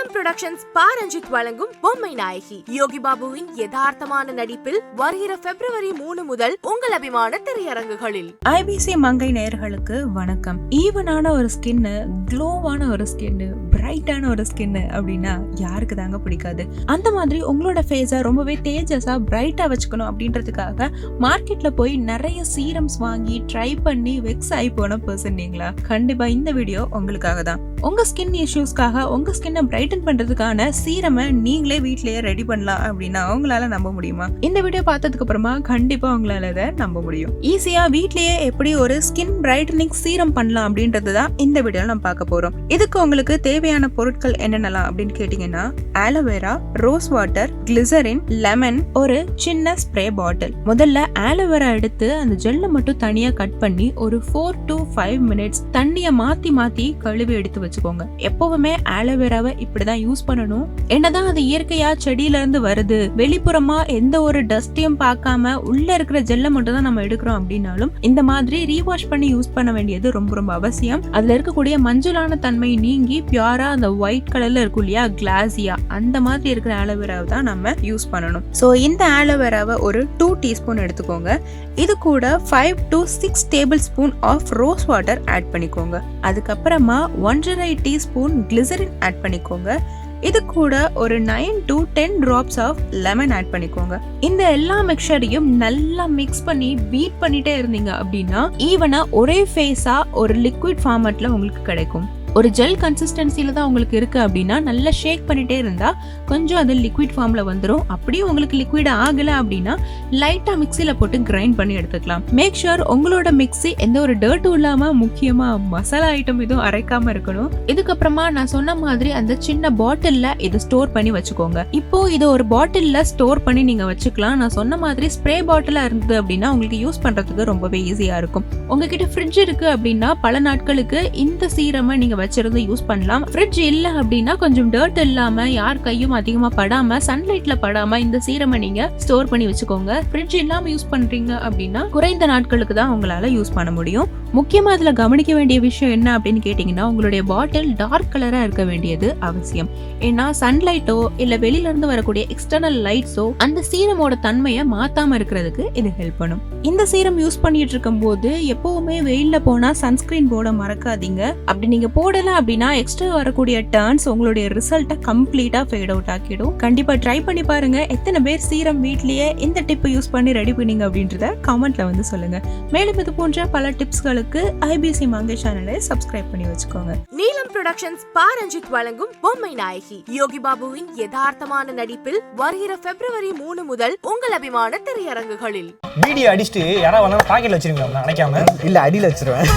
நீலம் புரொடக்ஷன்ஸ் பாரஞ்சித் வழங்கும் பொம்மை நாயகி யோகி பாபுவின் யதார்த்தமான நடிப்பில் வருகிற பிப்ரவரி 3 முதல் உங்கள் அபிமான திரையரங்குகளில். IBC மங்கை நேயர்களுக்கு வணக்கம். ஈவனான ஒரு ஸ்கின், க்ளோவான ஒரு ஸ்கின், பிரைட்டான ஒரு ஸ்கின் அப்படின்னா யாருக்கு தாங்க பிடிக்காது? அந்த மாதிரி உங்களோட ஃபேஸை ரொம்பவே தேஜஸா பிரைட்டா வச்சுக்கணும் அப்படின்றதுக்காக மார்க்கெட்ல போய் நிறைய சீரம்ஸ் வாங்கி ட்ரை பண்ணி வெக்ஸ் ஆகி போன பர்சன் நீங்களா? கண்டிப்பா இந்த வீடியோ உங்களுக்காக தான். உங்க ஸ்கின் இஷ்யூஸ்க்காக உங்க ஸ்கின்னை பிரைட்டன் பண்றதுக்கான சீரமை நீங்களே வீட்லயே ரெடி பண்ணலாம் அப்படின்னா உங்களால நம்ப முடியுமா? இந்த வீடியோ பார்த்ததுக்கு அப்புறமா கண்டிப்பா உங்களால அதை நம்ப முடியும். ஈஸியா வீட்லயே எப்படி ஒரு ஸ்கின் பிரைட்டனிங் சீரம் பண்ணலாம் அப்படின்றதுதான் இந்த வீடியோல நம்ம பார்க்க போறோம். இதுக்கு உங்களுக்கு தேவையான பொருட்கள் என்னென்னலாம் அப்படின்னு கேட்டீங்கன்னா, aloe vera, rose water, glycerin, lemon, ஒரு சின்ன ஸ்ப்ரே பாட்டில். முதல்ல ஆலோவேரா எடுத்து அந்த ஜெல்லை மட்டும் தனியா கட் பண்ணி ஒரு 4 to 5 minutes தண்ணிய மாத்தி மாத்தி கழுவி எடுத்து வச்சுக்கோங்க. எப்பவுமே ஆலோவேராவை இப்படிதான் யூஸ் பண்ணணும். என்னதான் அது இயற்கையா செடியில இருந்து வருது, வெளிப்புறமா எந்த ஒரு டஸ்டையும் பார்க்காம உள்ள இருக்கிற ஜெல்லை மட்டும் தான் நம்ம எடுக்கிறோம் அப்படின்னாலும் இந்த மாதிரி ரீவாஷ் பண்ணி யூஸ் பண்ண வேண்டியது ரொம்ப ரொம்ப அவசியம். அதுல இருக்கக்கூடிய மஞ்சளான தன்மை நீங்கி பியூரா அந்த ஒயிட் கலர்ல இருக்கும் இல்லையா, கிளாஸியா, அந்த மாதிரி இருக்கிற ஆலோவேராவை தான் நம்ம யூஸ் பண்ணணும். ஸோ இந்த ஆலோவேராவை ஒரு 2 teaspoon எடுத்துக்கோங்க. இது கூட 5 to 6 tablespoon of rose water add பண்ணிக்கோங்க. அதுக்கப்புறமா 1.5 teaspoon கிளிசரின் ஆட் பண்ணிக்கோங்க. இது கூட ஒரு 9 to 10 drops of lemon add பண்ணிக்கோங்க. இந்த எல்லா மிக்சரையும் நல்லா மிக்ஸ் பண்ணி பீட் பண்ணிட்டே இருந்தீங்க அப்படின்னா ஈவனா ஒரே ஃபேஸா ஒரு லிக்விட் ஃபார்மட்ல உங்களுக்கு கிடைக்கும். ஒரு ஜெல் கன்சிஸ்டன்சில தான் உங்களுக்கு இருக்கு அப்படின்னா நல்லா ஷேக் பண்ணிட்டே இருந்தா கொஞ்சம் அது லிக்விட் ஃபார்ம்ல வந்துடும். அப்படியே உங்களுக்கு லிக்விட் ஆகல அப்படின்னா லைட்டா மிக்சில போட்டு கிரைண்ட் பண்ணி எடுத்துக்கலாம். மேக் ஷூர் உங்களோட மிக்ஸி எந்த ஒரு டர்ட்டும் இல்லாம, முக்கியமா மசாலா ஐட்டம் எதுவும் அரைக்காம இருக்கணும். இதுக்கப்புறமா நான் சொன்ன மாதிரி அந்த சின்ன பாட்டில்ல இதை ஸ்டோர் பண்ணி வச்சுக்கோங்க. இப்போ இதை ஒரு பாட்டில்ல ஸ்டோர் பண்ணி நீங்க வச்சுக்கலாம். நான் சொன்ன மாதிரி ஸ்ப்ரே பாட்டிலா இருந்தது அப்படின்னா உங்களுக்கு யூஸ் பண்றதுக்கு ரொம்பவே ஈஸியா இருக்கும். உங்ககிட்ட ஃப்ரிட்ஜ் இருக்கு அப்படின்னா பல நாட்களுக்கு இந்த சீரமை நீங்க வச்சிருந்து யூஸ் பண்ணலாம். ஃப்ரிட்ஜ் இல்ல அப்படின்னா கொஞ்சம் டர்ட் இல்லாம, யார் கையும் அதிகமா படாம, சன்லைட்ல படாம இந்த சீரமை நீங்க ஸ்டோர் பண்ணி வச்சுக்கோங்க. ஃப்ரிட்ஜ் இல்லாம யூஸ் பண்றீங்க அப்படின்னா குறைந்த நாட்களுக்கு தான் உங்களால யூஸ் பண்ண முடியும். முக்கியமா அதுல கவனிக்க வேண்டிய விஷயம் என்ன அப்படின்னு கேட்டீங்கன்னா, உங்களுடைய பாட்டில் டார்க் கலரா இருக்க வேண்டியது அவசியம். ஏன்னா சன்லைட்டோ இல்ல வெளியில இருந்து வரக்கூடிய எக்ஸ்டர்னல் லைட்ஸோ அந்த சீரமோட தன்மையை மாத்தாம இருக்கிறதுக்கு இது ஹெல்ப் பண்ணும். இந்த சீரம் யூஸ் பண்ணிட்டு இருக்கும் போது எப்பவுமே வெயில்ல போனா சன்ஸ்கிரீன் போட மறக்காதீங்க. அப்படி நீங்க போடல அப்படின்னா எக்ஸ்ட்ரா வரக்கூடிய டர்ன்ஸ் உங்களுடைய ரிசல்ட்டை கம்ப்ளீட்டா ஃபேட் அவுட் ஆக்கிடும். கண்டிப்பா ட்ரை பண்ணி பாருங்க. எத்தனை பேர் சீரம் வீட்லயே இந்த டிப் யூஸ் பண்ணி ரெடி பண்ணீங்க அப்படின்றத கமெண்ட்ல வந்து சொல்லுங்க. மேலும் இது போன்ற பல டிப்ஸ்களுக்கு IBC மங்கை சேனலை சப்ஸ்கிரைப் பண்ணி வச்சுக்கோங்க. நீலம் புரொடக்ஷன்ஸ் பாரஞ்சித் வழங்கும் பொம்மை நாயகி யோகி பாபுவின் யதார்த்தமான நடிப்பில் வருகிற பிப்ரவரி 3 முதல் உங்கள் அபிமான திரையரங்குகளில். வீடியோ அடிச்சுட்டு யாராவது பாக்கெட்ல வச்சிருக்கீங்களா? நினைக்காம இல்ல, அடியில வச்சிருவேன்.